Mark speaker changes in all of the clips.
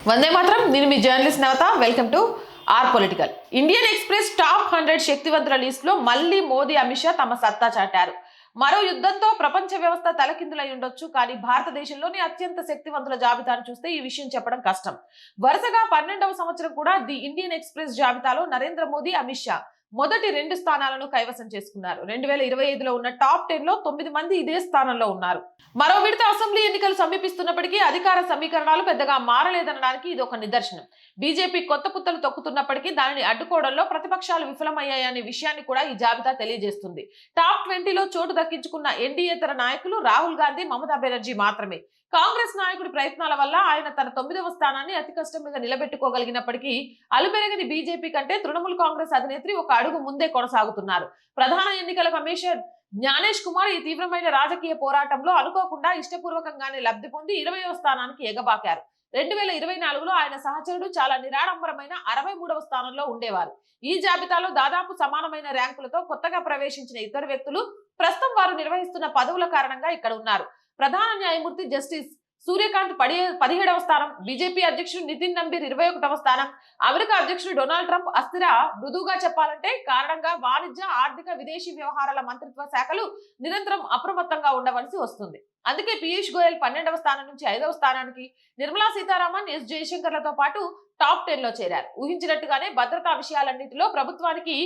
Speaker 1: వందే మాత్రం. నేను మీ journalist Navatha. Welcome to R political. Indian Express top 100 శక్తివంతుల లిస్ట్ లో మళ్ళీ మోదీ, అమిత్ షా తమ సత్తా చాటారు. మరో యుద్ధంతో ప్రపంచ వ్యవస్థ తలకిందులై ఉండొచ్చు, కానీ భారతదేశంలోని అత్యంత శక్తివంతుల జాబితాను చూస్తే ఈ విషయం చెప్పడం కష్టం. వరుసగా 12వ సంవత్సరం కూడా ది ఇండియన్ ఎక్స్ప్రెస్ జాబితాలో నరేంద్ర మోదీ, అమిత్ షా మొదటి 2 స్థానాలను కైవసం చేసుకున్నారు. 2025లో ఉన్న టాప్ 10 లో 9 మంది ఇదే స్థానంలో ఉన్నారు. మరో విడత అసెంబ్లీ ఎన్నికలు సమీపిస్తున్నప్పటికీ అధికార సమీకరణాలు పెద్దగా మారలేదనడానికి ఇది ఒక నిదర్శనం. బీజేపీ కొత్త పుత్తలు తొక్కుతున్నప్పటికీ దానిని అడ్డుకోవడంలో ప్రతిపక్షాలు విఫలమయ్యాయనే విషయాన్ని కూడా ఈ జాబితా తెలియజేస్తుంది. టాప్ 20లో చోటు దక్కించుకున్న ఎన్డీఏతర నాయకులు రాహుల్ గాంధీ, మమతా బెనర్జీ మాత్రమే. కాంగ్రెస్ నాయకుడి ప్రయత్నాల వల్ల ఆయన తన 9వ స్థానాన్ని అతి కష్టం మీద నిలబెట్టుకోగలిగినప్పటికీ అలుపెరగని బీజేపీ కంటే తృణమూల్ కాంగ్రెస్ అధినేత్రి ఒక అడుగు ముందే కొనసాగుతున్నారు. ప్రధాన ఎన్నికల కమిషన్ జ్ఞానేష్ కుమార్ ఈ తీవ్రమైన రాజకీయ పోరాటంలో అనుకోకుండా ఇష్టపూర్వకంగానే లబ్ధి పొంది 20వ స్థానానికి ఎగబాకారు. 2024లో ఆయన సహచరుడు చాలా నిరాడంబరమైన 63వ స్థానంలో ఉండేవారు. ఈ జాబితాలో దాదాపు సమానమైన ర్యాంకులతో కొత్తగా ప్రవేశించిన ఇద్దరు వ్యక్తులు ప్రస్తుతం వారు నిర్వహిస్తున్న పదవుల కారణంగా ఇక్కడ ఉన్నారు. ప్రధాన న్యాయమూర్తి జస్టిస్ సూర్యకాంత్ 17వ స్థానం, బీజేపీ అధ్యక్షుడు నితిన్ నంబీర్ 21వ స్థానం, అమెరికా అధ్యక్షుడు డొనాల్డ్ ట్రంప్ అస్థిర మృదువుగా చెప్పాలంటే కారణంగా వాణిజ్య, ఆర్థిక, విదేశీ వ్యవహారాల మంత్రిత్వ శాఖలు నిరంతరం అప్రమత్తంగా ఉండవలసి వస్తుంది. అందుకే పీయూష్ గోయల్ 12వ స్థానం నుంచి 5వ స్థానానికి, నిర్మలా సీతారామన్, ఎస్ జయశంకర్లతో పాటు టాప్ 10లో చేరారు. ఊహించినట్టుగానే భద్రతా విషయాలన్నింటిలో ప్రభుత్వానికి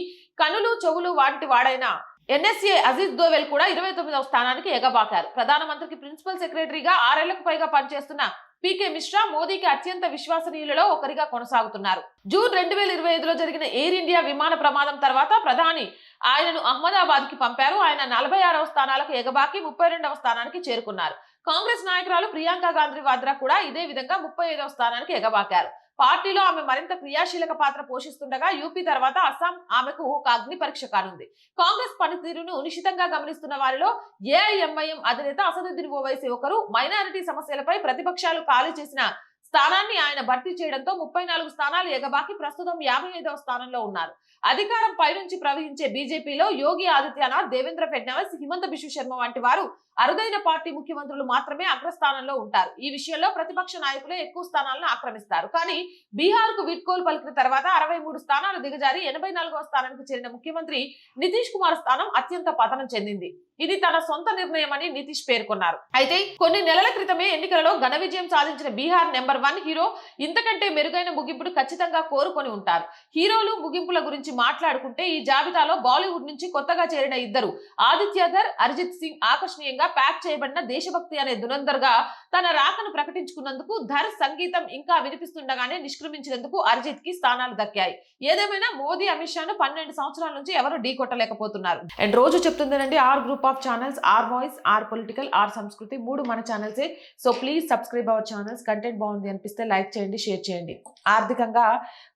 Speaker 1: కనులు చెవులు వంటి వాడైన ఎన్ఎస్ఏ అజిత్ దోవెల్ కూడా 29వ స్థానానికి ఎగబాకారు. ప్రధానమంత్రికి ప్రిన్సిపల్ సెక్రటరీగా 6 ఏళ్లకు పైగా పనిచేస్తున్న పీకే మిశ్రా మోదీకి అత్యంత విశ్వసనీయులలో ఒకరిగా కొనసాగుతున్నారు. జూన్ 2025లో జరిగిన ఎయిర్ ఇండియా విమాన ప్రమాదం తర్వాత ప్రధాని ఆయనను అహ్మదాబాద్ కి పంపారు. ఆయన 46వ స్థానాలకు ఎగబాకి 32వ స్థానానికి చేరుకున్నారు. కాంగ్రెస్ నాయకురాలు ప్రియాంక గాంధీ వాద్రా కూడా ఇదే విధంగా 35వ స్థానానికి ఎగబాకారు. పార్టీలో ఆమె మరింత క్రియాశీలక పాత్ర పోషిస్తుండగా యూపీ తర్వాత అస్సాం ఆమెకు ఒక అగ్ని పరీక్ష కానుంది. కాంగ్రెస్ పనితీరును నిశితంగా గమనిస్తున్న వారిలో ఏఐఎంఐఎం అధినేత అసదుద్దీన్ ఓవైసీ ఒకరు. మైనారిటీ సమస్యలపై ప్రతిపక్షాలు ఖాళీ చేసిన స్థానాన్ని ఆయన భర్తీ చేయడంతో 34 స్థానాలు ఎగబాకి ప్రస్తుతం 55వ స్థానంలో ఉన్నారు. అధికారం పైనుంచి ప్రవహించే బీజేపీలో యోగి ఆదిత్యనాథ్, దేవేంద్ర ఫడ్నవీస్, హిమంత బిశ్వ శర్మ వంటి వారు అరుదైన పార్టీ ముఖ్యమంత్రులు మాత్రమే అగ్రస్థానంలో ఉంటారు. ఈ విషయంలో ప్రతిపక్ష నాయకులే ఎక్కువ స్థానాలను ఆక్రమిస్తారు. కానీ బీహార్ కు వీడ్కోలు పలికిన తర్వాత 63 స్థానాలు దిగజారి 84వ స్థానానికి చేరిన ముఖ్యమంత్రి నితీష్ కుమార్ స్థానం అత్యంత పతనం చెందింది. ఇది తన సొంత నిర్ణయమని నితీష్ పేర్కొన్నారు. అయితే కొన్ని నెలల క్రితమే ఎన్నికలలో ఘన విజయం సాధించిన బీహార్ నెంబర్ 1 హీరో ఇంతకంటే మెరుగైన ముగింపును ఖచ్చితంగా కోరుకొని ఉంటారు. హీరోలు ముగింపుల గురించి మాట్లాడుకుంటే ఈ జాబితాలో బాలీవుడ్ నుంచి కొత్తగా చేరిన ఇద్దరు ఆదిత్యధర్, అరిజిత్ సింగ్ ఆకర్షణీయంగా ప్యాక్ చేయబడిన దేశభక్తి అనే దురందర్ గా తన రాకను ప్రకటించుకున్నందుకు ధర్ సంగీతం ఇంకా వినిపిస్తుండగానే నిష్క్రమించినందుకు అరిజిత్ కి స్థానాలు దక్కాయి. ఏదేమైనా మోదీ, అమిత్ షాను 12 సంవత్సరాల నుంచి ఎవరు ఢీ కొట్టలేకపోతున్నారు. అండ్ రోజు చెప్తుందేనండి, R group of channels, R voice, R political, R Samskruthi 3 మన ఛానల్సే. So please subscribe our channels. Content బాగుంది అనిపిస్తే లైక్ చేయండి, షేర్ చేయండి. ఆర్థికంగా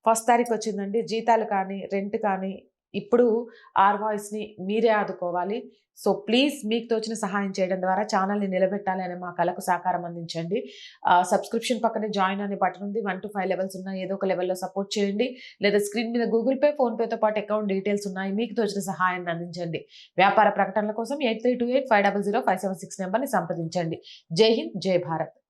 Speaker 1: 1వ తారీఖు వచ్చిందండి. జీతాలు కానీ, రెంట్ కానీ ఇప్పుడు ఆర్ వాయిస్ ని మీరే ఆదుకోవాలి. సో ప్లీజ్ మీకు తోచిన సహాయం చేయడం ద్వారా ఛానల్ని నిలబెట్టాలి అనే మా కళకు సహకారం అందించండి. సబ్స్క్రిప్షన్ పక్కనే జాయిన్ అనే బటన్ ఉంది. 1 to 5 లెవెల్స్ ఉన్నాయి. ఏదో ఒక లెవెల్లో సపోర్ట్ చేయండి. లేదా స్క్రీన్ మీద గూగుల్ పే, ఫోన్ పేతో పాటు అకౌంట్ డీటెయిల్స్ ఉన్నాయి. మీకు తోచిన సహాయాన్ని అందించండి. వ్యాపార ప్రకటనల కోసం 8328500576 నెంబర్ని సంప్రదించండి. జై హింద్, జై భారత్.